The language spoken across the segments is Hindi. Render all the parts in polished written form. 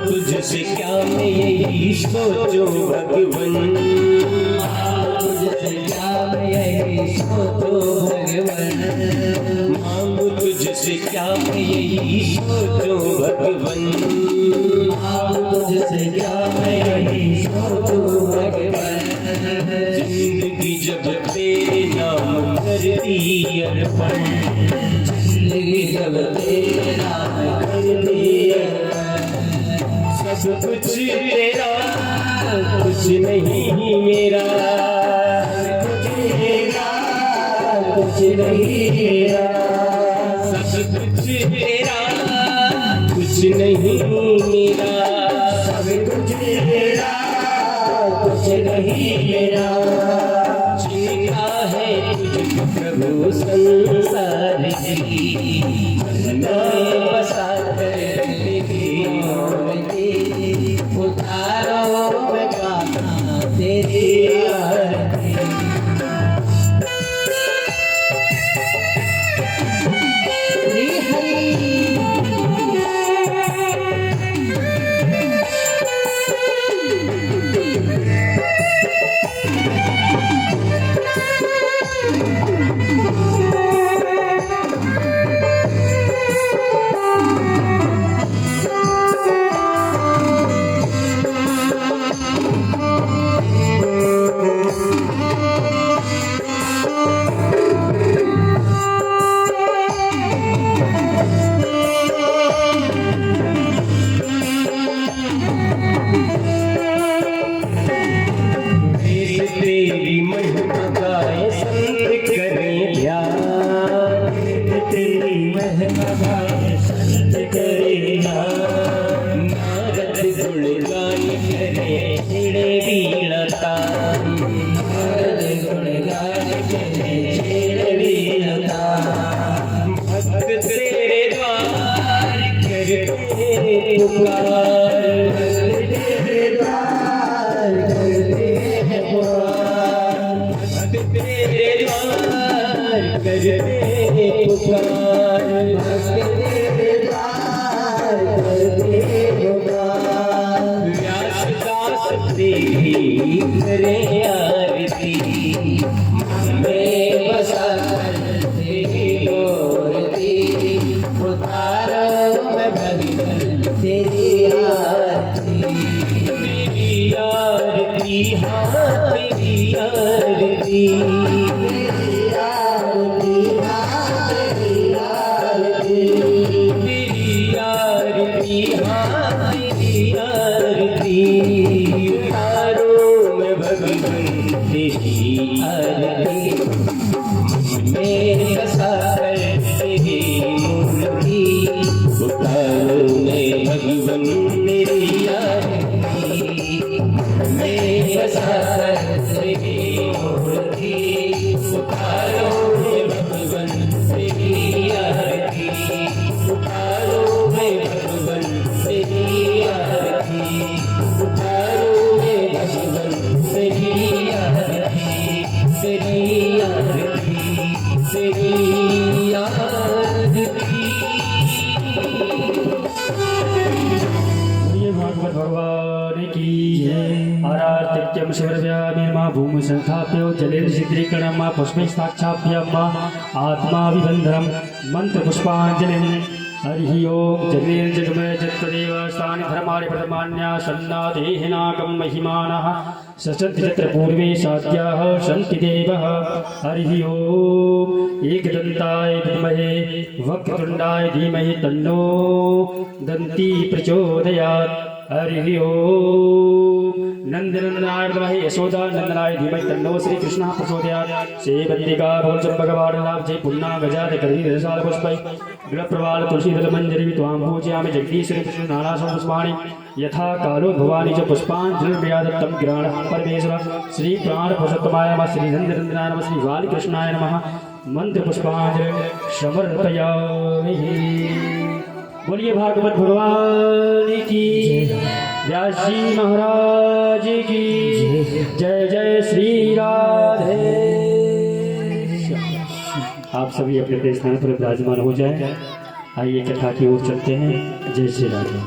तुझसे क्या मैं यही सोचूं भगवन, तुझसे क्या मैं यही सोचूं भगवन, मांगू तुझसे क्या मैं यही सोचूं भगवन, मांगू तुझसे क्या मैं यही सोचूं भगवन। जिंदगी जब तेरे नाम कर दी अर्पण, जिंदगी जब तेरे नाम कर दी अर्पण, सब कुछ तेरा कुछ नहीं मेरा, कुछ तेरा कुछ नहीं मेरा, सब कुछ तेरा कुछ नहीं मेरा, सब कुछ तेरा कुछ नहीं मेरा। चिंता है तुझको प्रभु संसार की, मैं बसा कर उतारो मैं गाना तेरी आरती। तेरी महिमा गाए संत करें ध्यान, तेरी महिमा गाए संत करें ध्यान, नारद गुणगान करे छिड़े वीणा तान, नारद गुणगान करे छिड़े वीणा तान, भक्त तेरे द्वार करते पुकार, तेरे द्वार करते तेरे द्वार करते पुकार, तेरे द्वार करते पुकार। व्यासदास तेरी करें आरती, मैं बसा कर तेरी मूर्ति, उतारो मैं भगवन तेरी आरती, तेरी आरती हाँ तेरी आरती, तेरी आरती हाँ तेरी आरती, तेरी आरती हाँ तेरी आरती, उतारो मैं भगवन तेरी आरती, मैं बसा कर तेरी मूर्ति, उतारो मैं भगवन तेरी आरती, मैं बसा कर तेरी मूर्ति, उतारो मैं भगवन तेरी आरती, उतारो मैं भगवन तेरी आरती, उतारो मैं भगवन तेरी आरती, तेरी आरती तेरी आरती। भागवत भगवान की जय। आरार्तिक्यम शिवरव्यामीर्मा भूमि संस्थाप्यो जलेन्द्र चित्रीकरणम पुष्पे साक्षाप्यम आत्मा विबंधनम मंत्र पुष्पांजलिम। हरि ओम जगेर जगमय जगदेव स्थानि धर्माणि प्रथमान्या सन्नादेहिनागम महिमानः सचन्ति तत्र पूर्वे साध्याः सन्ति देवः। हरि ओम एकदन्ताय विद्महे वक्रतुण्डाय धीमहि तन्नो दन्ती प्रचोदयात्। हरि ओम नंदनंदनाय विद्महे यशोदा नंदनाय धीमहि तन्नो श्री कृष्णः प्रचोदयात्। सेवन्तिका भोजम्बगवाडलाभ जय पुन्ना गजाद करवी रसाल पुष्पै गृहप्रवाल तुलसीदल मंजरी त्वां पूजयामि जगदीश्वरी कृष्ण नानासं पुष्पाणि यथा कालो भवानी च पुष्पाञ्जलिर्मया दत्तं गिराणः परमेश्वर श्री प्राणपुरुषोत्तमाय नमः श्री नंदनंदनाय नमः श्री बालकृष्णाय नमः मंत्र पुष्पाञ्जलि समर्पयामि। बोलिए भागवत भगवान की व्यास जी महाराज की जय जय श्री राधे। आप सभी अपने अपने स्थान पर विराजमान हो जाएं। आइए कथा की ओर चलते हैं। जय श्री राधे।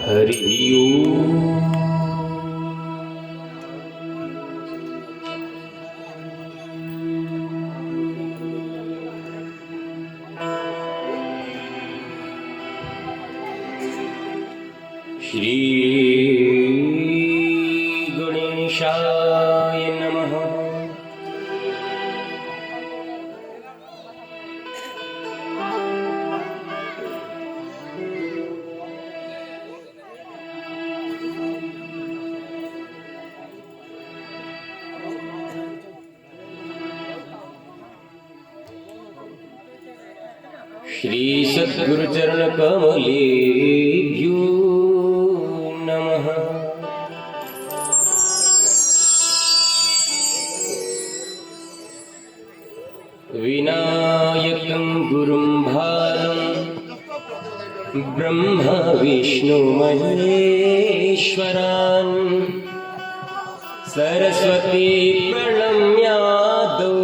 हरि ओम। श्री गणेशाय नमः। श्री सद्गुरु चरण कमलेभ्यो नमः। विनायकं गुरुं भालं ब्रह्मा विष्णु महेश्वरान् सरस्वती प्रणम्यादौ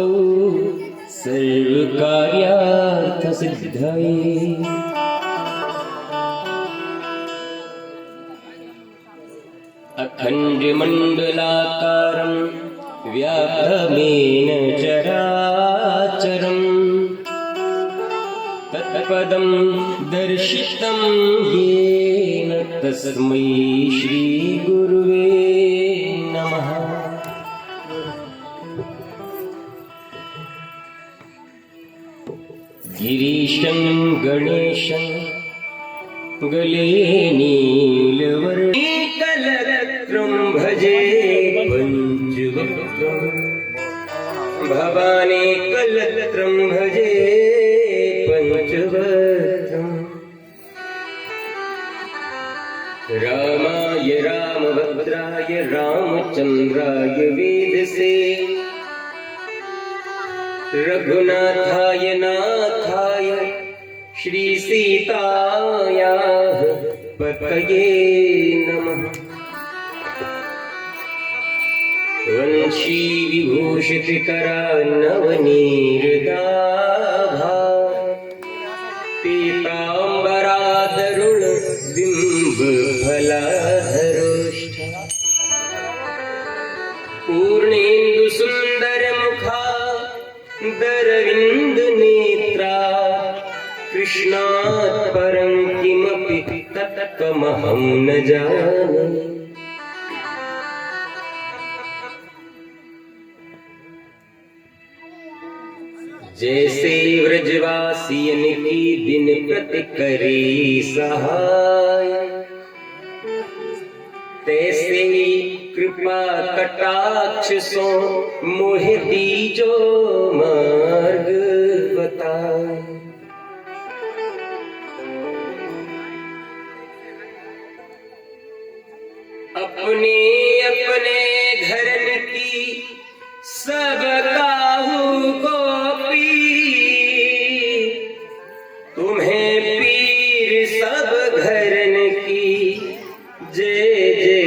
सर्वकार्यार्थसिद्धये। अखण्डमण्डलाकारं व्याप्तमेन चराचरं तत्पदं दर्शितं येन तस्मै श्रीगुरुवे नमः। गिरीशं गणेशं गले नीलवर्णिकलरत्रं भजे पञ्चवक्त्रं भवानी कलत्रं भजे पञ्चवक्त्रम्। रामाय रामभद्राय रामचन्द्राय वेदसे रघुनाथाय नाथाय श्री सीतायाः पतये नमः। वंशी विभूषितकरान्नवनीरदाभा पीताम्बरादरुण बिम्बफलाधरोष्ठ पूर्णेन्दुसुन्दरमुखा दरविन्द नेत्रा कृष्णात् परं किमपि तत्त्वमहं न जाने। जैसे व्रजवासियन की दिन प्रति करे सहाय तैसे कृपा कटाक्ष सो मोहि दीजो मार्ग बताए। अपने अपने घरन की सब काहू को पीर तुम्हें पीर सब घरन की जय जय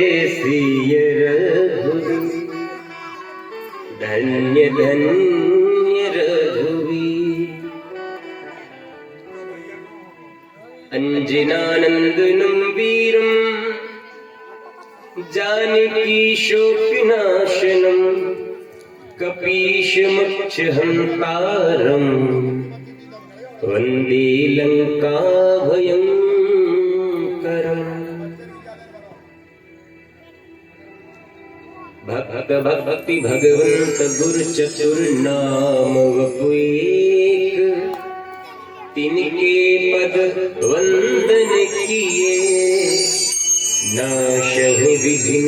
सिय रघुवीर, धन्य धन्य रघुवीर। अंजनानंदनं वीरं जानकी शोकनाशनं, कपीशमक्षहन्तारं वन्दे लङ्काभयङ्करम्। भक्त भक्ति भगवंत गुर चतुर नाम वपुएक, तिनके पद वंदन किए नाशहु विघ्न।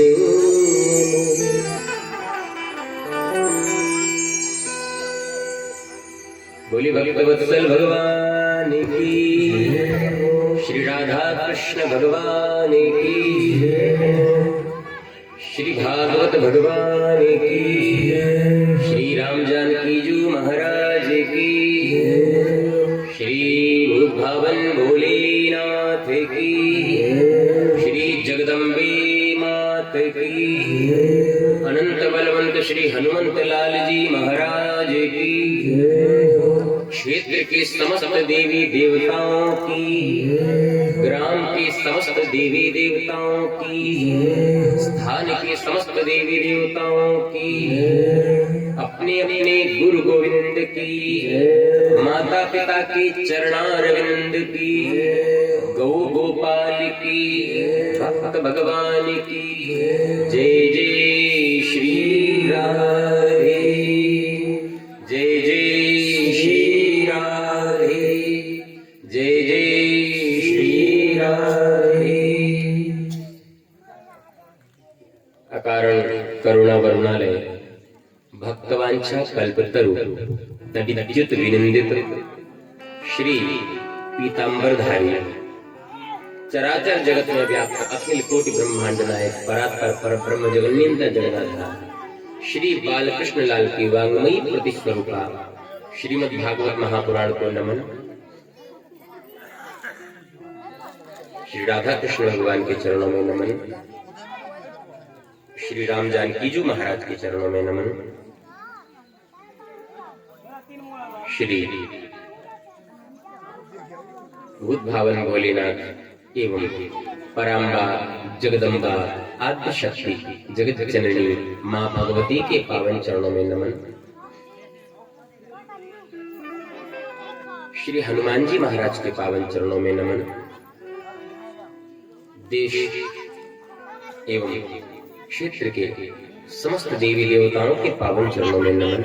बोली भक्तवत्सल भगवान की, श्री राधा कृष्ण भगवान की, श्री भागवत भगवान की, श्री राम जानकी जी महाराज की, श्री भुवन भोलेनाथ की, श्री जगदम्बे मात की, अनंत बलवंत श्री हनुमंत लाल जी महाराज की, क्षेत्र के समस्त देवी देवताओं की, ग्राम के समस्त देवी देवताओं की, स्थान के समस्त देवी देवताओं की, अपने अपने गुरु गोविंद की, माता पिता के चरणारविंद की, गौ गोपाल की, भक्त भगवान की, जय जय श्री राधे, जय जय श्री राधे, जय जय श्री राधे। अकारण करुणा वरुणालय भक्तवांछा कल्पतरु तडिद्युत विनिंदित श्री पीतांबरधारी, चराचर जगत में व्याप्त अखिल कोटि ब्रह्मांड नायक परात्पर परब्रह्म जगन्नियंत जगन्नाथ श्री बालकृष्ण लाल की वांग्मयी प्रतिस्वरूपा श्रीमद् भागवत महापुराण को नमन। श्री राधा कृष्ण भगवान के चरणों में नमन, श्री राम जानकी जी महाराज के चरणों में नमन, श्री भूत भावन भोलेनाथ एवं पराम्बा जगदम्बा आद्य शक्ति जगत जननी मां भगवती के पावन चरणों में नमन। श्री हनुमान जी महाराज के पावन चरणों में नमन। देश एवं क्षेत्र के समस्त देवी देवताओं के पावन चरणों में नमन।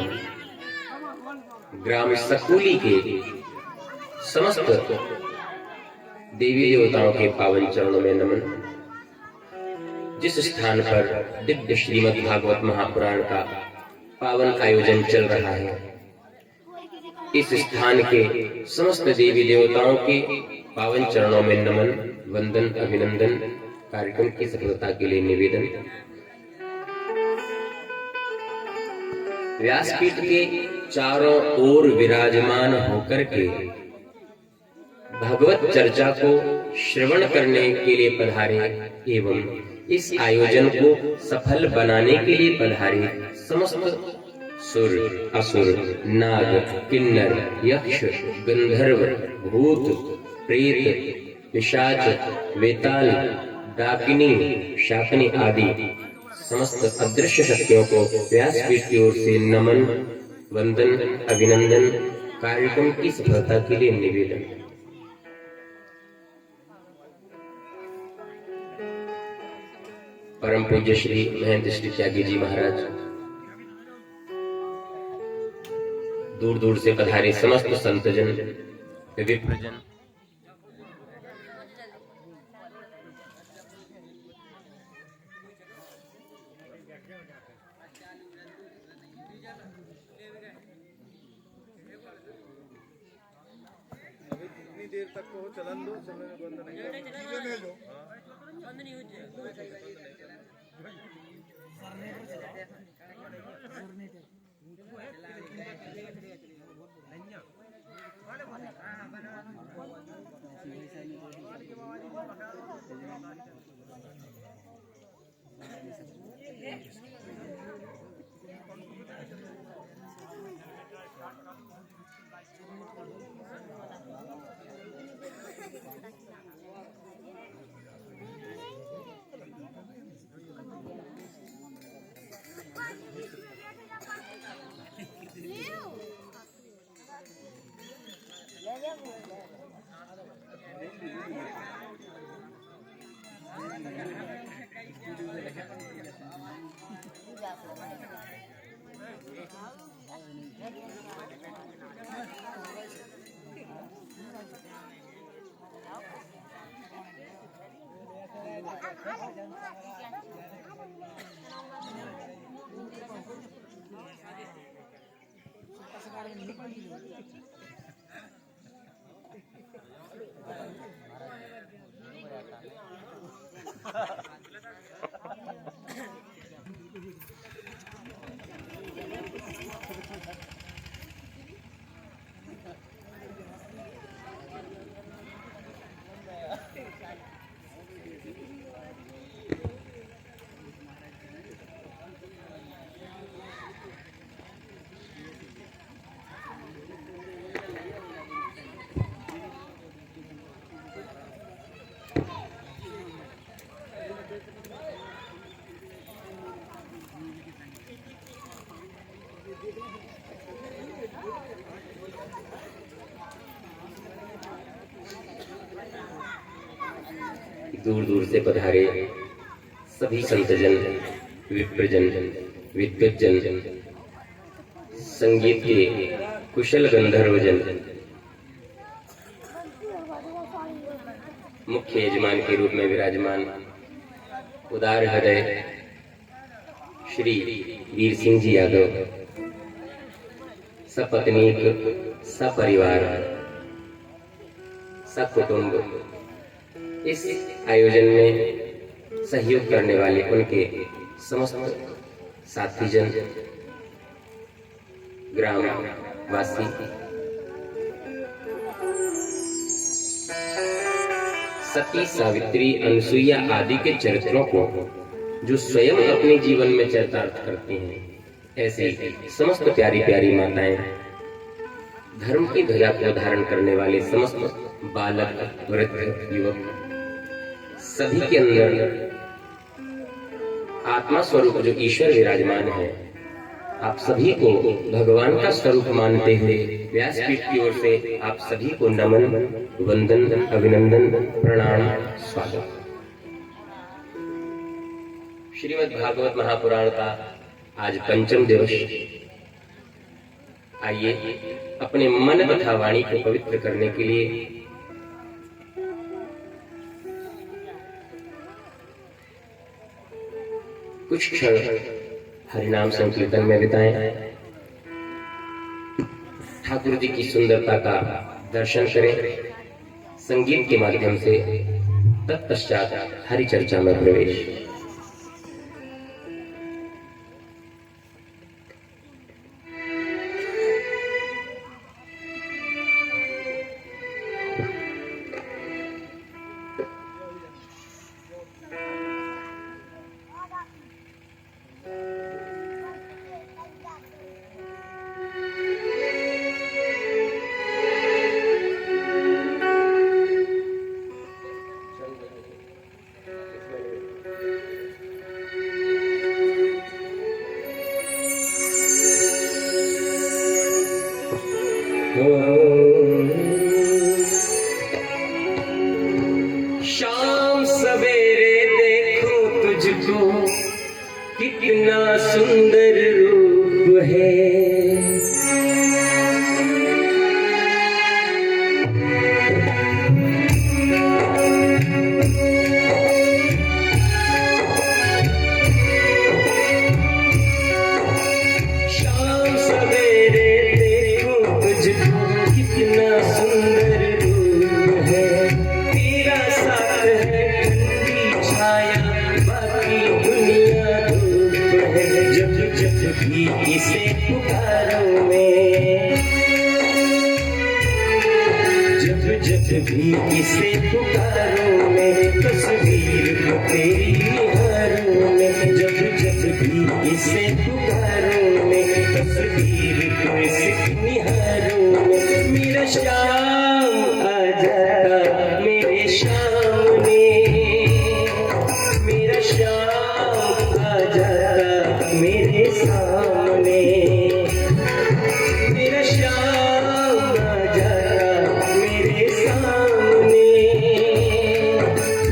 ग्राम सकुली के समस्त देवी देवताओं के पावन चरणों में नमन। जिस स्थान पर दिव्य श्रीमद् भागवत महापुराण का पावन आयोजन चल रहा है, इस स्थान के समस्त देवी देवताओं के पावन चरणों में नमन, वंदन, अभिनंदन। कार्यक्रम की सफलता के लिए निवेदन। व्यासपीठ के चारों ओर विराजमान होकर के भगवत चर्चा को श्रवण करने के लिए पधारे एवं इस आयोजन को सफल बनाने के लिए पधारे समस्त सुर, असुर, नाग, किन्नर, यक्ष, गंधर्व, भूत, प्रेत, पिशाच, वेताल, डाकिनी, शाकिनी आदि समस्त अदृश्य शक्तियों को व्यासपीठ की ओर से नमन, वंदन, अभिनंदन। कार्यक्रम की सफलता के लिए निवेदन। परम पूज्य श्री महेंद्र श्री त्यागी जी महाराज, दूर दूर से पधारे समस्त संतजन, विप्रजन, देर तक को चलन दो, समय बंद नहीं है। दूर दूर से पधारे सभी संतजन, विप्रजन, विद्वज्जन, संगीत के कुशल गंधर्वजन, मुख्य यजमान के रूप में विराजमान उदार हृदय श्री वीर सिंह जी यादव, सपत्नीक, सपरिवार, सकुटुंब इस आयोजन में सहयोग करने वाले उनके समस्त साथीजन, ग्राम वासी, सती, सावित्री, अनसुईया आदि के चरित्रों को जो स्वयं अपने जीवन में चरितार्थ करती हैं, ऐसे समस्त प्यारी प्यारी माताएं, धर्म की ध्वजा को धारण करने वाले समस्त बालक, वृद्ध, युवक, सभी के अंदर आत्मा स्वरूप जो ईश्वर विराजमान है, आप सभी को भगवान का स्वरूप मानते हुए व्यासपीठ की ओर से आप सभी को नमन, वंदन, अभिनंदन, प्रणाम, स्वागत। श्रीमद् भागवत महापुराण का आज पंचम दिवस। आइए अपने मन तथा वाणी को पवित्र करने के लिए कुछ क्षण हरिनाम संकीर्तन में बिताएं, ठाकुर जी की सुंदरता का दर्शन करें, संगीत के माध्यम से तत्पश्चात हरि चर्चा में प्रवेश। शाम सवेरे देखो तुझको कितना सुंदर रूप है, शाम सवेरे देखो तुझको कितना सुंदर रूप है, तेरा साथ है ठंडी छाया, बाकी दुनिया धूप है। जब जब भी इसे पुकारो मैं, जब जब भी इसे पुकारो मैं, तस्वीर को तेरी निहारूं मैं, जब जब भी इसे पुकारूं मैं, तस्वीर को इसकी निहारूं मैं। मेरा श्याम आ जाता मेरे सामने, मेरा श्याम आ जाता मेरे सामने, मेरा श्याम आ जाता मेरे सामने,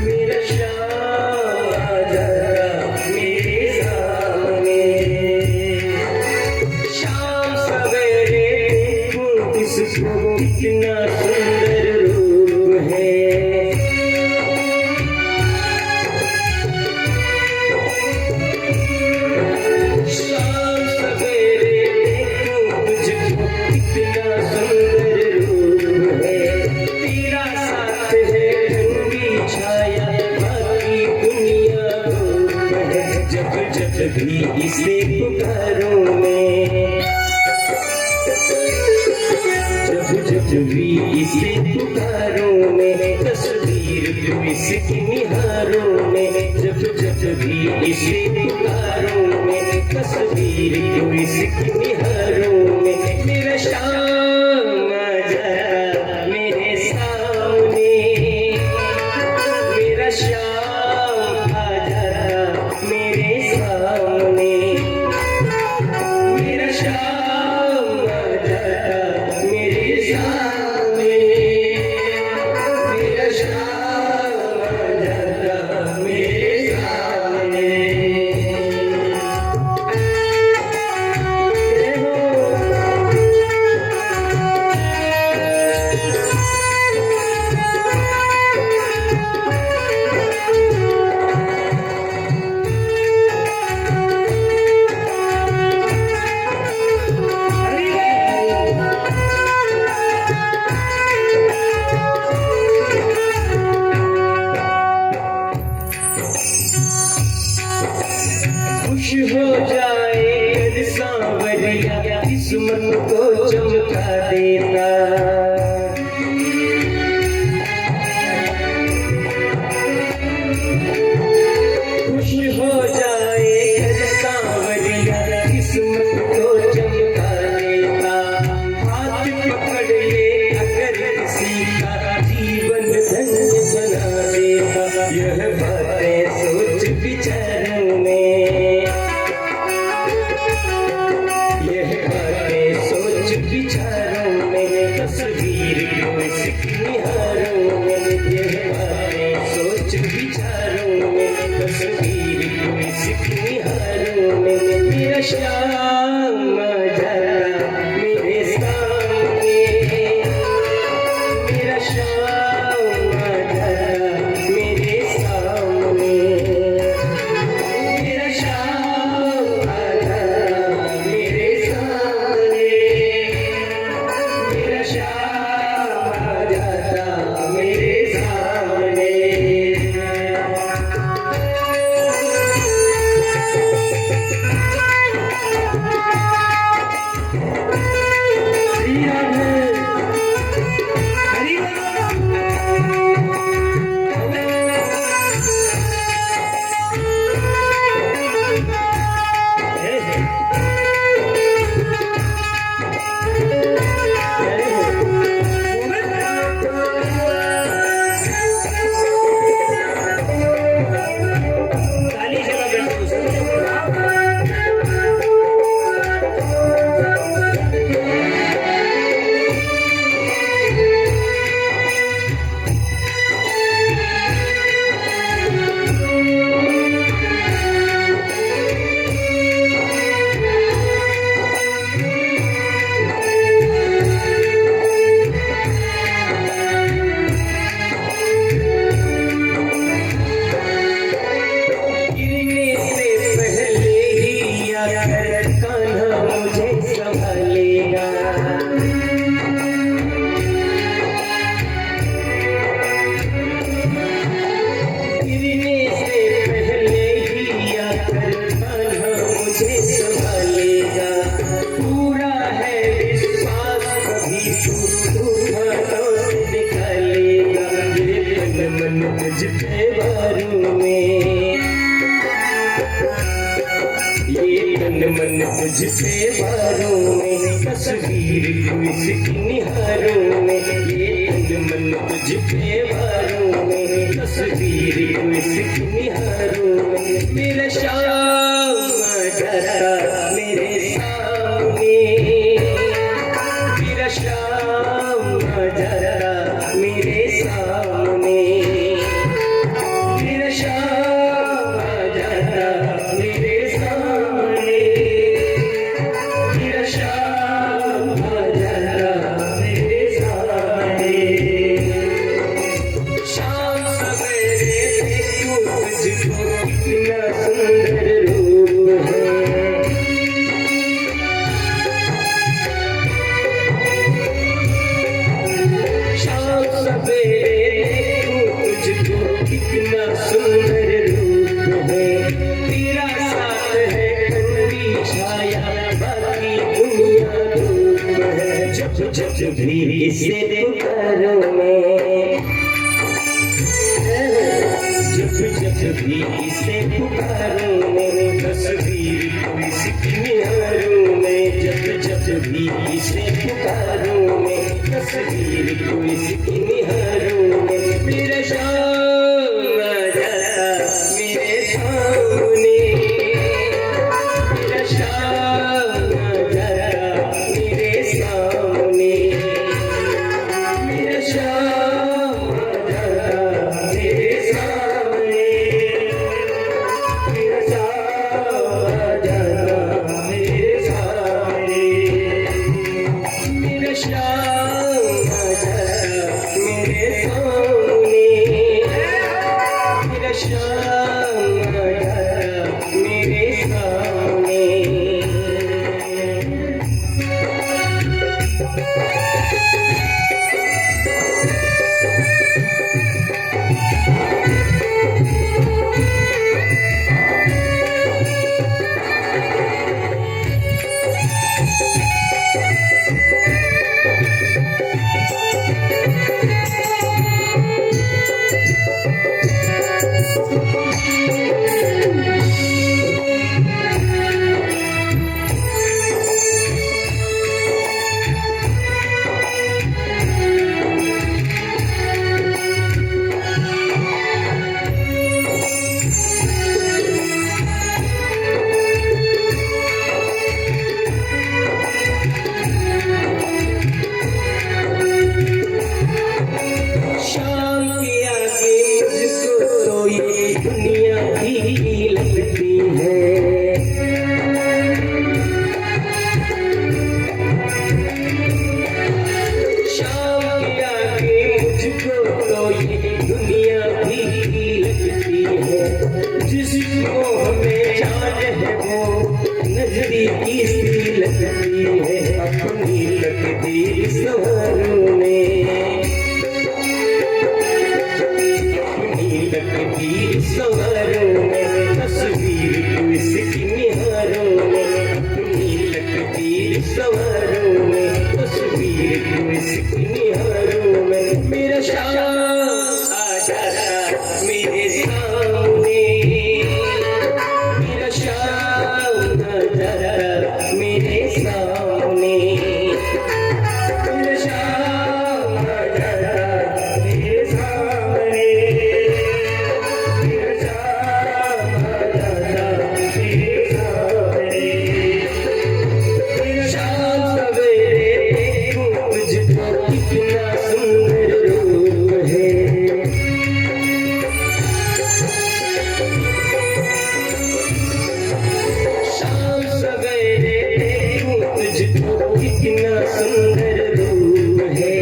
मेरा श्याम आ जाता मेरे सामने। शाम सवेरे देखूं इसको कितना सुंदर रूप है, शाम सवेरे देखूं तुझको कितना सुंदर रूप है। तेरा साथ है ठंडी छाया, बाकी दुनिया धूप है। जब जब भी इसे पुकारूं मैं, जब भी इसे पुकारूं मैं, तस्वीर को इसकी निहारूं मैं। जब भी इसे पुकारूं मैं, तस्वीर को इसकी निहारूं मैं। मेरा शाम आ जाता मेरे सामने, मेरा शाम आ जाता मेरे सामने, मेरा शाम आ जाता मेरे सामने, मेरा शाम आ जाता मेरे सामने। जय हो। खुश हो जाए कर सांवरिया, किस्मत को चमका देता। खुश हो जाए कर सांवरिया, किस्मत को चमका देता। हाथ पकड़ ले अगर किसी का, जीवन धन्य बना देता। यह बातें सोच विचारूं मैं, यह बातें सोच विचारूं मैं, तस्वीर को इसकी निहारूं मैं। यह बातें सोच विचारूं मैं, तस्वीर को इसकी निहारूं मैं। मेरा श्याम आ जाता मेरे सामने, मेरा श्याम आ जाता मेरे सामने, मेरा श्याम आ जाता मेरे सामने, मेरा श्याम आ जाता मेरे सामने। तन मन तुझ पे वारों में, तस्वीर को इसकी निहारों में, ये तन मन तुझ पे वारों में, तस्वीर को इसकी निहारों में। मेरा शाम जरा मेरे सामने, मेरा शाम जरा मेरे सामने, मेरा शाम जरा मेरे सामने, मेरा शाम जरा मेरे सामने। शाम सवेरे देखूं तुझको कितना सुंदर रूप है, शाम सवेरे देखूं तुझको कितना सुंदर रूप है। तेरा साथ है ठंडी छाया, बाकी दुनिया धूप है। जब जब भी इसे पुकारूं मैं, जब जब भी इसे पुकारूं मैं, तस्वीर को इसकी निहारूं मैं। जब जब भी इसे पुकारूं मैं, तस्वीर को इसकी निहारूं मैं। मेरा शाम जरा मेरे सामने, मेरा शाम जरा मेरे सामने, मेरा शाम जरा मेरे सामने, मेरा शाम जरा मेरे सामने, मेरा शाम जरा मेरे सामने, मेरा शाम जरा मेरे सामने। शाम के आगे मुझको तो ये दुनिया भी लगती है। शाम के आगे मुझको तो ये दुनिया भी लगती है। जिसको हमें जान है वो नजदीकी सी लगती है। अपनी लगती सवारों में, लगती सवारों में, तस्वीर को इसकी निहारों में। अपनी लगती सवारों में, तस्वीर को इसकी निहारों में। मेरा शाम जरा मेरे सामने, मेरा शाम जरा मेरे सामने, मेरा शाम जरा मेरे सामने, शाम सवेरे देखूं तुझको कितना सुंदर रूप है। शाम सवेरे देखूं तुझको कितना सुंदर रूप है।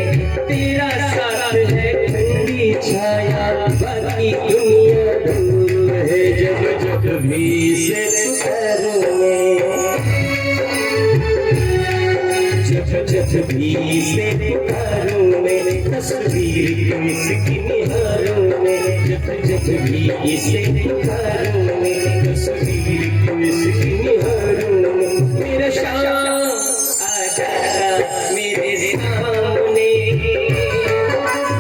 तेरा साथ है ठंडी छाया, बाकी दुनिया दूर है। जब जब भी से पुकारूं मैं, जब जब भी से पुकारूं मैं, तस्वीर को इसकी निहारूं मैं। जब जब भी से पुकारूं मैं, तस्वीर को इसकी निहारूं मैं। मेरा शाम जरा मेरे सामने,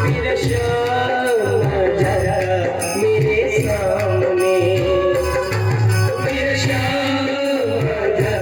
मेरा शाम जरा मेरे सामने, मेरा शाम जरा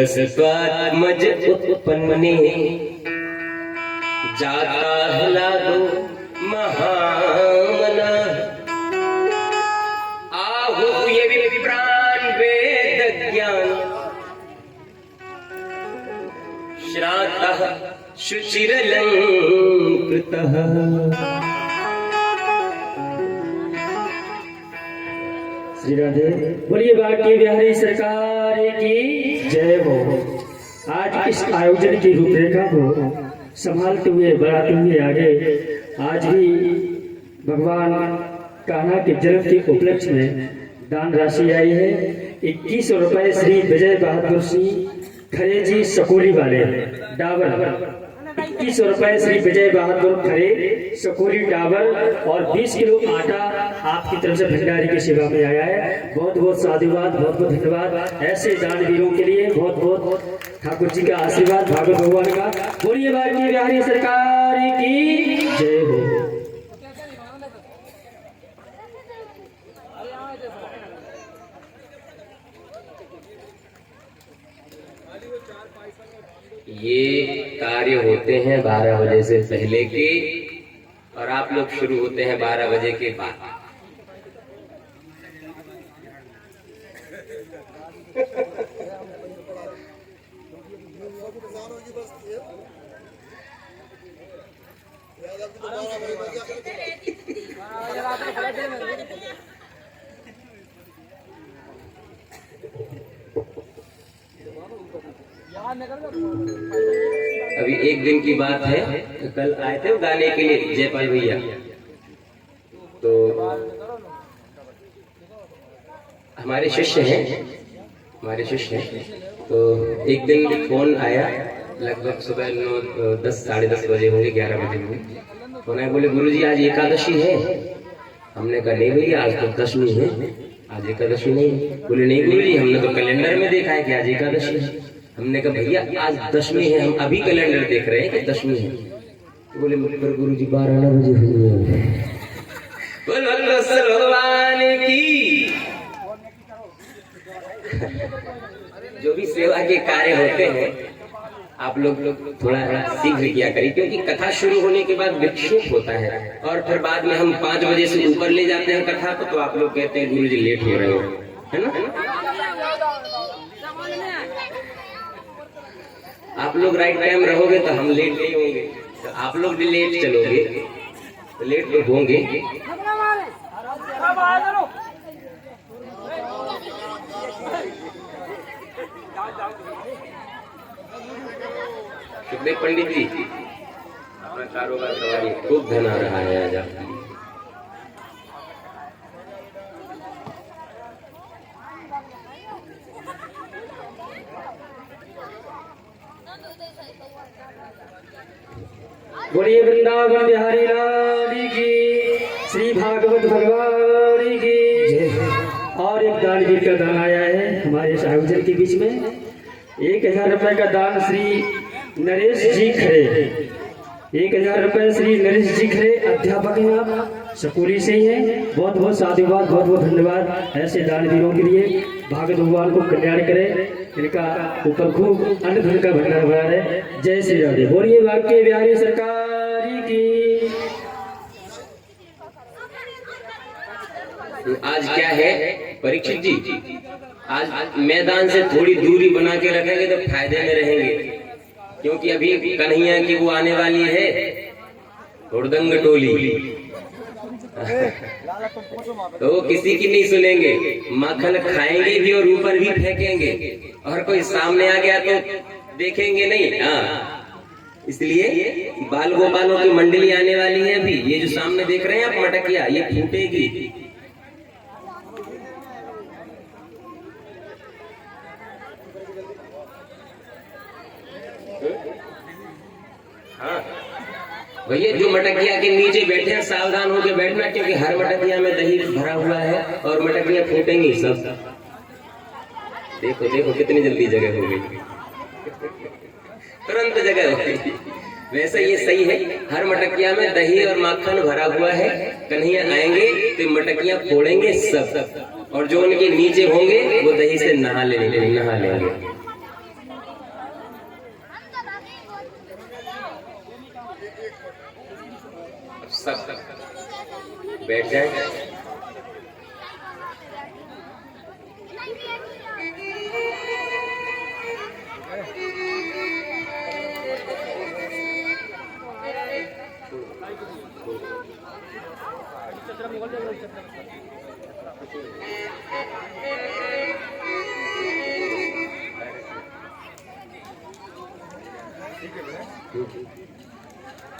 दशत्वात्मज उत्पन्ने जाता हलादो महामना आहूय विप्रान् वेद ज्ञान श्रान्तः शुचिरलंकृतः। श्री राधे। बोलिए बाकी बिहारी सरकार की जय हो। आज इस आयोजन की रूपरेखा को संभालते हुए बढ़ाते हुए आगे आज भी भगवान कान्हा के जन्म के उपलक्ष्य में दान राशि आई है। 2100 रुपए श्री विजय बहादुर सिंह खरे जी सकोली वाले डाबर, 2100 रुपए श्री विजय बहादुर खरे सकोली डाबर और 20 किलो आटा आपकी तरफ से भंडारी की सेवा में आया है। बहुत बहुत साधुवाद, बहुत बहुत धन्यवाद। ऐसे दानवीरों के लिए बहुत बहुत ठाकुर जी का आशीर्वाद, भागवत भगवान का। बोलिए बाकी बिहारी सरकार की जय हो। ये कार्य होते हैं 12 बजे से पहले के और आप लोग शुरू होते हैं 12 बजे के बाद। अभी एक दिन की बात है, कल आए थे गाने के लिए जयपाल भैया, तो हमारे शिष्य हैं, तो एक दिन फोन आया, लगभग सुबह 10 साढ़े 10 बजे होंगे, 11 बजे होंगे। फोन आया, बोले गुरुजी आज एकादशी है। हमने कहा नहीं भैया आज तो दशमी है, आज एकादशी नहीं। बोले नहीं गुरुजी हमने तो कैलेंडर में देखा है कि आज एकादशी है। हमने कहा भैया आज दशमी है, हम अभी कैलेंडर देख रहे हैं कि दशमी है। तो बोले पर गुरुजी 12 बजे हुई है। भगवान की जो भी सेवा के कार्य होते हैं आप लोग थोड़ा शीघ्र किया करिए, क्योंकि कथा शुरू होने के बाद विक्षेप होता है और फिर बाद में हम 5 बजे से ऊपर ले जाते हैं कथा को, तो आप लोग कहते हैं गुरुजी लेट हो रहे हो, है ना। आप लोग राइट टाइम रहोगे तो हम लेट नहीं होंगे, तो आप लोग भी लेट चलोगे तो लेट तो होंगे। सुखदेव पंडित जी अपना कारोबार सवारी, खूब धन आ रहा है आज आपकी। बोलिए वृंदावन बिहारी लाल की, श्री भागवत भगवान की जय। और एक दानवीर का दान आया है हमारे इस आयोजन के बीच में। 1000 रुपए का दान श्री नरेश जी खरे, 1000 रुपए श्री नरेश जी खरे, अध्यापक हैं आप, सकोली से ही है। बहुत बहुत साधुवाद, बहुत बहुत धन्यवाद। ऐसे दानवीरों के लिए भागवत भगवान को कल्याण करे, इनका ऊपर खूब अन्न धन का भंडार भरा है। जय श्री राधे। बोलिए बाकी बिहारी सरकार की। आज क्या है परीक्षित जी, आज मैदान से थोड़ी दूरी बना के रखेंगे तो फायदे में रहेंगे, क्योंकि अभी कन्हैया की वो आने वाली है हुड़दंग टोली, तो वो किसी की नहीं सुनेंगे, माखन खाएंगे भी और ऊपर भी फेंकेंगे, और कोई सामने आ गया तो देखेंगे नहीं। हाँ, इसलिए बाल गोपालों की मंडली आने वाली है अभी। ये जो सामने देख रहे हैं आप मटकिया, ये फूटेगी। हाँ भैया, जो मटकिया के नीचे बैठे हैं सावधान होकर बैठना, क्योंकि हर मटकिया में दही भरा हुआ है और मटकियां फूटेंगी सब। देखो देखो कितनी जल्दी जगह हो गई, तुरंत जगह हो गई। वैसे ये सही है, हर मटकिया में दही और माखन भरा हुआ है। कन्हैया आएंगे तो मटकियां फोड़ेंगे सब, और जो उनके नीचे होंगे वो दही से नहा लेंगे। सब बैठ जाए।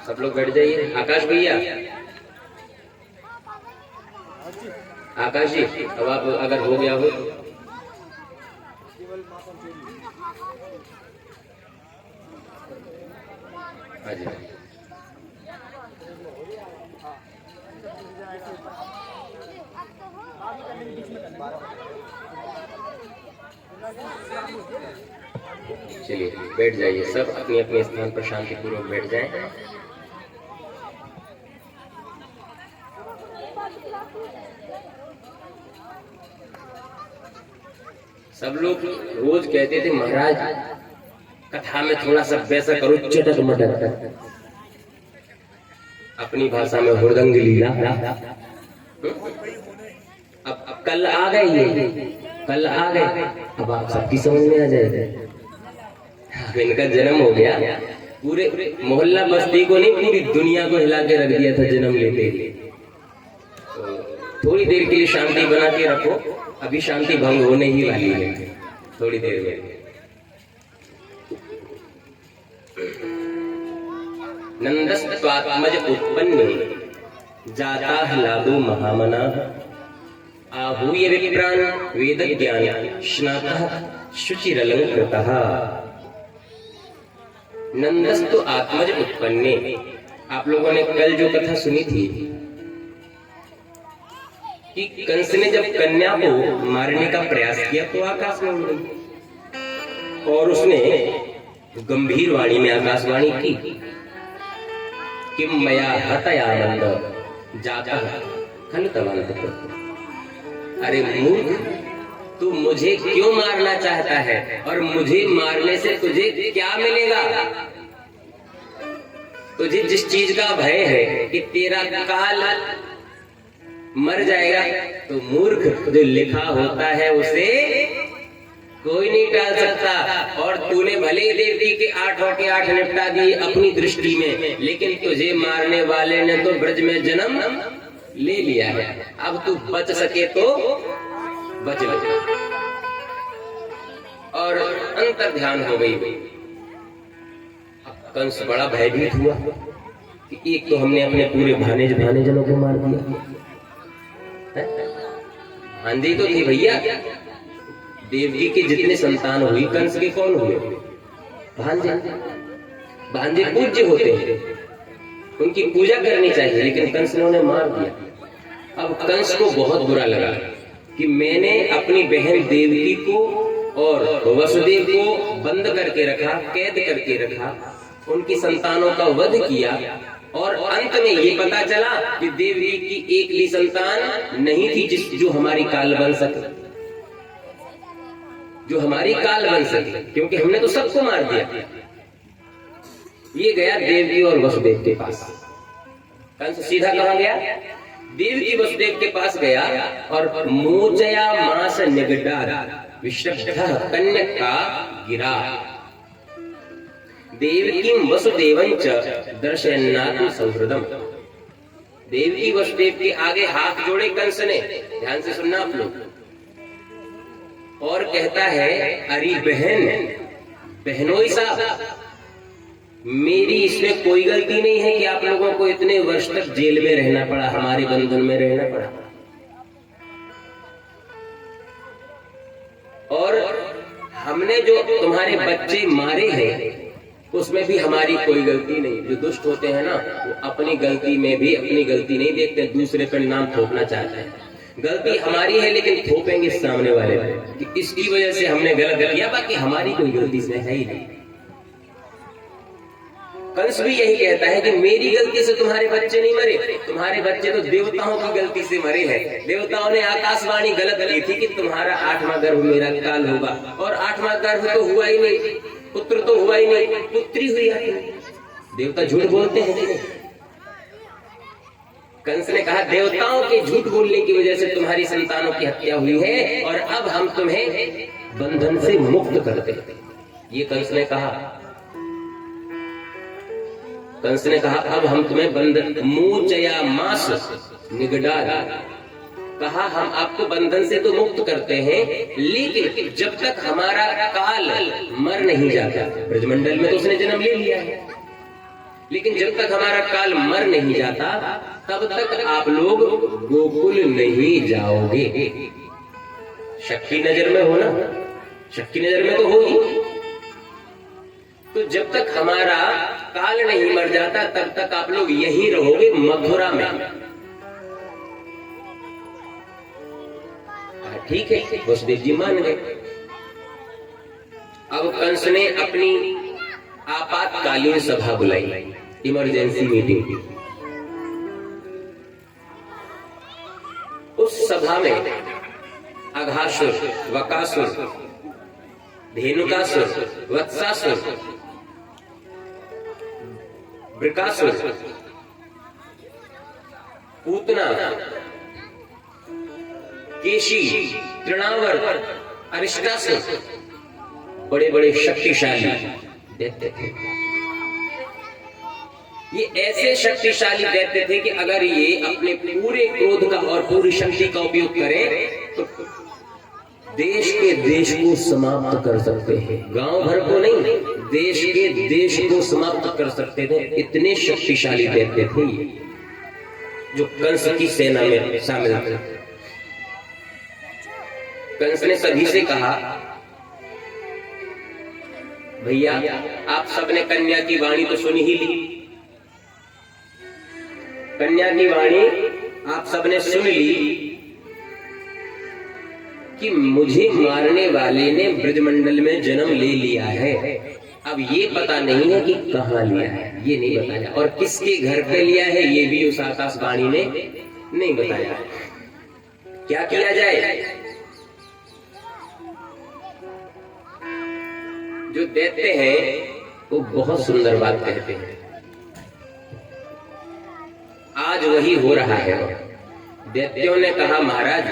सब लोग बैठ जाइए। आकाश भैया, आकाश जी, अब आप अगर हो गया हो तो हाँ जी। चलिए बैठ जाइए, सब अपने अपने स्थान पर शांतिपूर्वक बैठ जाएं। सब लोग रोज कहते थे महाराज कथा में थोड़ा सा वैसा करो, चटक मटक, अपनी भाषा में हुड़दंग लीला। अब कल आ गए, ये कल आ गए, अब आप सबकी समझ में आ जाएगा। इनका जन्म हो गया, पूरे मोहल्ला बस्ती को नहीं पूरी दुनिया को हिला के रख दिया था जन्म लेते। थोड़ी देर के लिए शांति बना के रखो, अभी शांति भंग होने ही वाली है थोड़ी देर में। नंदस्त्वात्मज उत्पन्ने जाता ह्लादो महामना आहूय विप्रान वेद ज्ञान स्नातः शुचिरलंकृतः। नंदस्तु आत्मज उत्पन्ने, आप लोगों ने कल जो कथा सुनी थी कि कंस ने जब कन्या को मारने का प्रयास किया तो आकाश में उड़ गई और उसने गंभीर वाणी में आकाशवाणी की कि मया हतयानंद जाता खल तवानंद। अरे मूर्ख, तू मुझे क्यों मारना चाहता है और मुझे मारने से तुझे क्या मिलेगा? तुझे जिस चीज का भय है कि तेरा काल मर जाएगा, तो मूर्ख, जो लिखा होता है उसे कोई नहीं टाल सकता। और तूने भले ही देवती के 8 के 8 निपटा दिए अपनी दृष्टि में, लेकिन तुझे मारने वाले ने तो ब्रज में जन्म ले लिया है। अब तू बच सके तो बच ले। और अंतर ध्यान हो गई। कंस बड़ा भयभीत हुआ कि एक तो हमने अपने पूरे भानेजनों को मार दिया। भांजी तो थी भैया, देवकी के जितने संतान हुई कंस के कौन हुए? भांजे। भांजे पूज्य होते हैं, उनकी पूजा करनी चाहिए, लेकिन कंस ने उन्हें मार दिया। अब कंस को बहुत बुरा लगा कि मैंने अपनी बहन देवकी को और वसुदेव को बंद करके रखा, कैद करके रखा, उनकी संतानों का वध किया और अंत में ये पता चला कि देवकी की एक भी संतान नहीं थी जो हमारी काल बन सके, क्योंकि हमने तो सबको मार दिया। ये गया देवकी और वसुदेव के पास। कंस सीधा कहाँ गया? देवकी वसुदेव के पास गया और मोचया मास निगडा विश्रब्धः कन्यका गिरा देवकी वसुदेवंच दर्शयन्नातु सौहृदम। देवकी वसुदेव के आगे हाथ जोड़े कंस ने, ध्यान से सुनना आप लोग, और कहता है अरे बहनोई साहब, मेरी इसमें कोई गलती नहीं है कि आप लोगों को इतने वर्ष तक जेल में रहना पड़ा, हमारे बंधन में रहना पड़ा। और हमने जो तुम्हारे बच्चे मारे हैं उसमें भी हमारी कोई गलती नहीं। जो दुष्ट होते हैं ना, वो अपनी गलती में भी अपनी गलती नहीं देखते, दूसरे पर नाम थोपना चाहते हैं। गलती हमारी है लेकिन थोपेंगे सामने वाले कि इसकी वजह से हमने गलत किया, बाकी हमारी कोई गलती इसमें है ही नहीं। कंस भी यही कहता है कि मेरी गलती से तुम्हारे बच्चे नहीं मरे, तुम्हारे बच्चे तो देवताओं की गलती से मरे हैं। देवताओं ने आकाशवाणी गलत की थी कि तुम्हारा 8वां गर्भ मेरा काल होगा, और 8वां गर्भ तो हुआ ही नहीं, पुत्र तो हुआ ही नहीं, पुत्री हुई है। देवता झूठ बोलते हैं कि नहीं? कंस ने कहा देवताओं के झूठ बोलने की वजह से तुम्हारी संतानों की हत्या हुई है और अब हम तुम्हें बंधन से मुक्त करते हैं। ये कंस ने कहा। कंस ने कहा अब हम तुम्हें बंधन मूचया मास निगडार, कहा हम आपको बंधन से तो मुक्त करते हैं, लेकिन जब तक हमारा काल मर नहीं जाता, ब्रजमंडल में तो उसने जन्म ले लिया है, लेकिन जब तक हमारा काल मर नहीं जाता तब तक आप लोग गोकुल नहीं जाओगे। शक की नजर में हो ना, शक की नजर में तो हो ही। तो जब तक हमारा काल नहीं मर जाता तब तक आप लोग यहीं रहोगे मथुरा में। ठीक है, वसुदेव जी मान गए। अब कंस ने अपनी आपातकालीन सभा बुलाई, इमरजेंसी मीटिंग। उस सभा में अघासुर, वकासुर, धेनुकासुर, वत्सासुर, वृकासुर, पूतना, केशी, तृणावर, अरिष्टासुर बड़े बड़े शक्तिशाली दैत्य थे। ये ऐसे शक्तिशाली दैत्य थे कि अगर ये अपने पूरे क्रोध का और पूरी शक्ति का उपयोग करें तो देश के देश को समाप्त कर सकते हैं। गांव भर को नहीं, देश के देश को समाप्त कर सकते थे। इतने शक्तिशाली दैत्य थे ये, जो कंस की सेना में शामिल थे। कंस ने सभी से कहा भैया आप सबने कन्या की वाणी तो सुन ही ली, कन्या की वाणी आप सबने सुन ली कि मुझे मारने वाले ने ब्रजमंडल में जन्म ले लिया है। अब ये पता नहीं है कि कहाँ लिया है, ये नहीं बताया, और किसके घर पे लिया है ये भी उस आकाशवाणी ने नहीं बताया। क्या किया जाए? जो देते हैं वो बहुत सुंदर बात कहते हैं। आज वही हो रहा है। दैत्यों ने कहा महाराज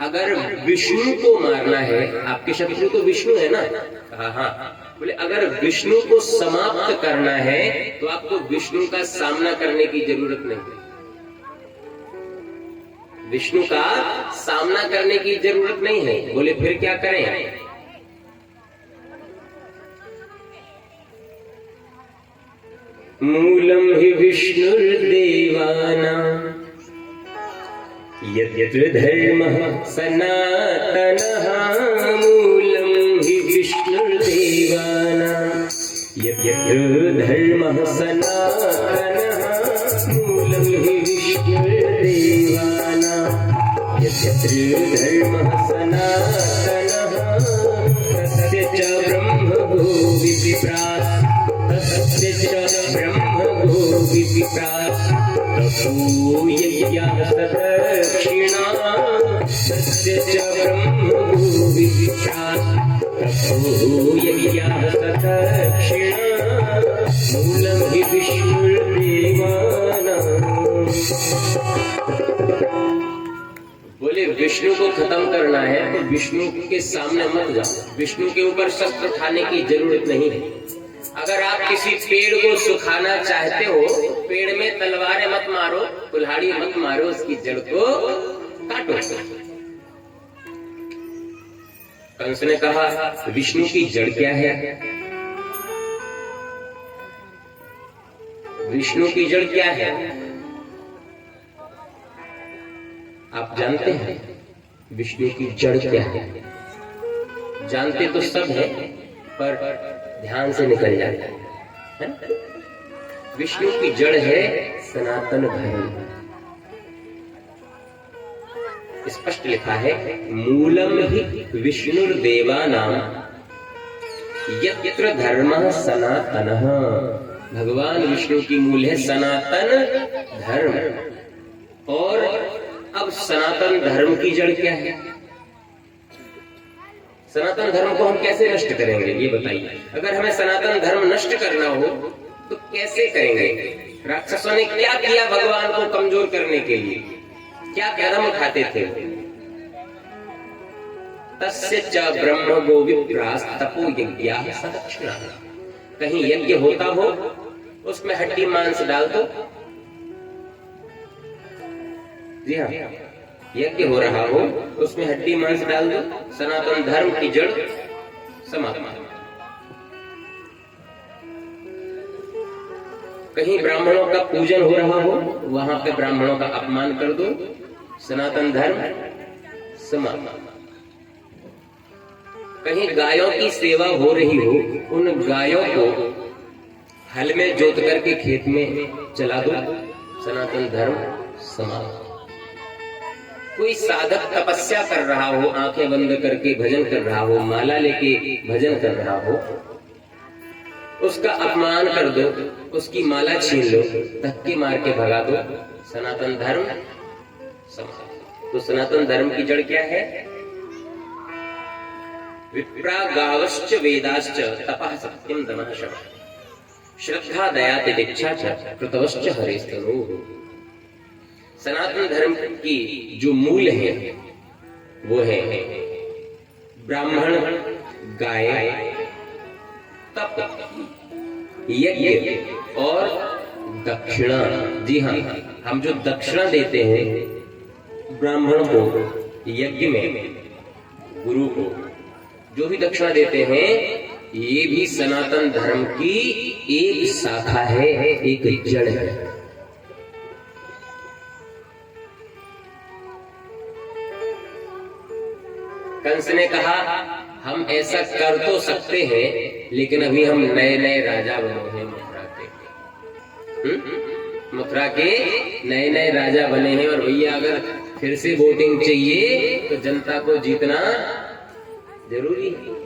अगर विष्णु को मारना है, आपके शत्रु तो विष्णु है ना? कहा हाँ। बोले अगर विष्णु को समाप्त करना है तो आपको विष्णु का सामना करने की जरूरत नहीं, विष्णु का सामना करने की जरूरत नहीं है। बोले फिर क्या करें? मूलम हि विष्णुर्देवानां यद्यत्र धर्मः सनातनः, मूलम हि विष्णुर्देवानां यद्यत्र धर्मः सनातनः, मूलम हि विष्णुर्देवानां यद्यत्र धर्मः सनातनः, तस्य च ब्रह्मभो विप्राः, तस्य च ब्रह्मभो विप्राः, ततो यज्ञः सदक्षिणा, तस्य च ब्रह्मभो विप्राः, ततो यज्ञः सदक्षिणा, मूलं हि विष्णुर्देवानां। बोले विष्णु को खत्म करना है तो विष्णु के सामने मत जाओ, विष्णु के ऊपर शस्त्र उठाने की जरूरत नहीं है। अगर आप किसी पेड़ को सुखाना चाहते हो, पेड़ में तलवारें मत मारो, कुल्हाड़ी मत मारो, उसकी जड़ को काटो। कंस ने कहा विष्णु की जड़ क्या है? विष्णु की जड़ क्या है आप जानते हैं? विष्णु की जड़ क्या है? जानते तो सब है पर ध्यान से निकल जाता है। विष्णु की जड़ है सनातन धर्म। स्पष्ट लिखा है मूलम ही विष्णुर्देवानां यत्र धर्मः सनातनः। भगवान विष्णु की मूल है सनातन धर्म। और अब सनातन धर्म की जड़ क्या है? सनातन धर्म को हम कैसे नष्ट करेंगे ये बताइए। अगर हमें सनातन धर्म नष्ट करना हो तो कैसे करेंगे? राक्षसों ने क्या किया भगवान को कमजोर करने के लिए? क्या कदम उठाते थे? तस्य च ब्रह्म गो विप्रास तपो यज्ञाः सदक्षिणा। कहीं यज्ञ होता हो उसमें हड्डी मांस डाल दो। जी हाँ, यज्ञ हो रहा हो उसमें हड्डी मांस डाल दो, सनातन धर्म की जड़ समाप्त। कहीं ब्राह्मणों का पूजन हो रहा हो वहां पे ब्राह्मणों का अपमान कर दो, सनातन धर्म समाप्त। कहीं गायों की सेवा हो रही हो, उन गायों को हल में जोत करके खेत में चला दो, सनातन धर्म समाप्त। कोई साधक तपस्या कर रहा हो, आंखें बंद करके भजन कर रहा हो, माला लेके भजन कर रहा हो, उसका अपमान कर दो, उसकी माला छीन लो, धक्के मार के भगा दो, सनातन धर्म समाप्त। तो सनातन धर्म की जड़ क्या है? विप्रा गावश्च वेदाश्च तपः सत्यम दमः शमः श्रद्धा दया तितिक्षा च कृतवश्च हरेस्तनोः। सनातन धर्म की जो मूल है वो है ब्राह्मण, गाय, तप, यज्ञ और दक्षिणा। जी हाँ, हम जो दक्षिणा देते हैं ब्राह्मण को, यज्ञ में गुरु को जो भी दक्षिणा देते हैं, ये भी सनातन धर्म की एक शाखा है, एक जड़ है। कंस ने कहा हम ऐसा कर तो सकते हैं, लेकिन अभी हम नए नए राजा बने हैं मथुरा के। मथुरा के नए नए राजा बने हैं, और भैया अगर फिर से वोटिंग चाहिए तो जनता को जीतना जरूरी है।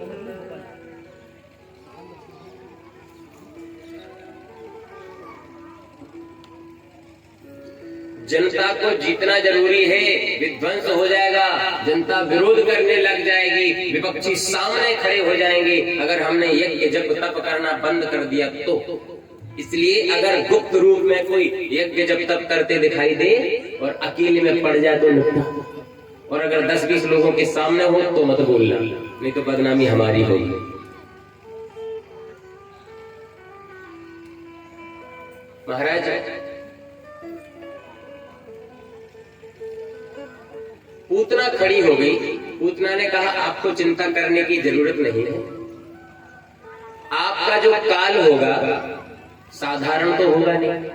जनता को जीतना जरूरी है, विध्वंस हो जाएगा, जनता विरोध करने लग जाएगी, विपक्षी सामने खड़े हो जाएंगे अगर हमने यज्ञ जप तप करना बंद कर दिया तो। इसलिए अगर गुप्त रूप में कोई यज्ञ जप तप करते दिखाई दे और अकेले में पड़ जाए तो निपटा, और अगर 10-20 लोगों के सामने हो तो मत बोलना, नहीं तो बदनामी हमारी होगी। महाराज पूतना खड़ी हो गई। पूतना ने कहा आपको चिंता करने की जरूरत नहीं है, आपका जो काल होगा साधारण तो होगा नहीं।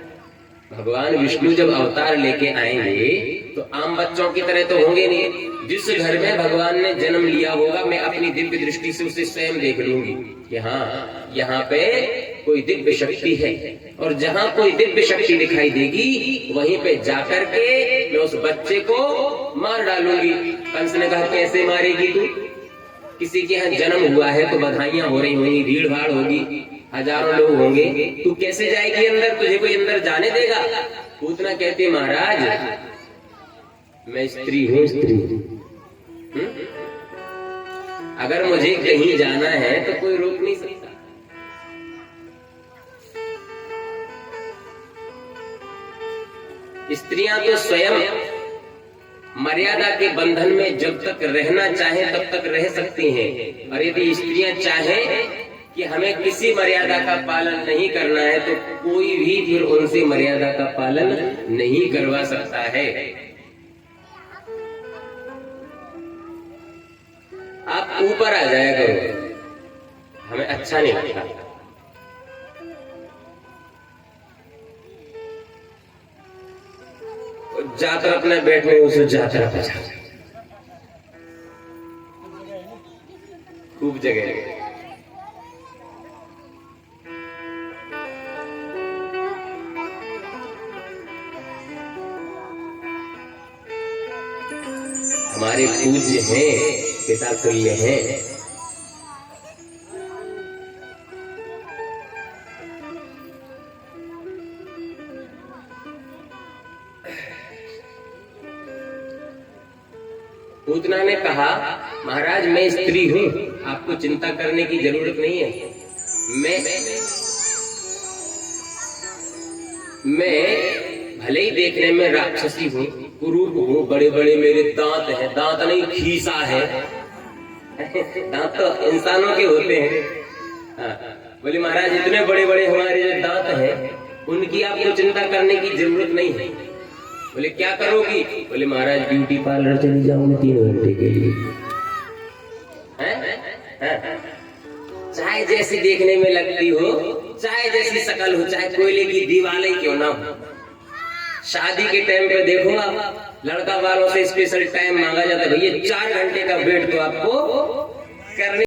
भगवान विष्णु जब अवतार लेके आएंगे तो आम बच्चों की तरह तो होंगे नहीं। जिस घर में भगवान ने जन्म लिया होगा, मैं अपनी दिव्य दृष्टि से उसे स्वयं देख लूंगी कि हाँ यहाँ पे कोई दिव्य शक्ति है, और जहाँ कोई दिव्य शक्ति दिखाई देगी वहीं पे जाकर के मैं उस बच्चे को मार डालूंगी। कंस ने कहा कैसे मारेगी तू? किसी के यहाँ जन्म हुआ है तो बधाइयां हो रही होंगी, भीड़ भाड़ होगी, हजारों लोग होंगे, तू कैसे जाएगी अंदर? तुझे कोई अंदर जाने देगा? पूतना कहती महाराज मैं स्त्री हूँ, स्त्री। अगर मुझे कहीं जाना है तो कोई रोक नहीं सकता। स्त्रियां तो स्वयं मर्यादा के बंधन में जब तक रहना चाहे तब तक रह सकती हैं, और यदि स्त्रियां चाहें कि हमें किसी मर्यादा का पालन नहीं करना है तो कोई भी फिर उनसे मर्यादा का पालन नहीं करवा सकता है। आप ऊपर आ जाया करो, हमें अच्छा नहीं लगता। जाकर अपने बैठने उसे जाकर बचा, खूब जगह हमारे पूज्य हैं, पिता तुल्य हैं। पूतना ने कहा महाराज मैं स्त्री हूँ, आपको चिंता करने की जरूरत नहीं है। मैं मैं भले ही देखने में राक्षसी हूँ, कुरूप हूँ, बड़े बड़े मेरे दांत हैं, दांत नहीं खीसा है। दांत तो इंसानों के होते हैं। हाँ, बोले महाराज इतने बड़े बड़े हमारे जो दांत हैं उनकी आपको चिंता करने की जरूरत नहीं है। बोले क्या करोगी? बोले महाराज ब्यूटी पार्लर चली जाऊंगी 3 घंटे के लिए। चाहे जैसी देखने में लगती हो, चाहे जैसी शकल हो, चाहे कोयले की दीवारें क्यों ना हो, शादी के टाइम पे देखो आप लड़का वालों से स्पेशल टाइम मांगा जाता है, भैया 4 घंटे का वेट तो आपको करने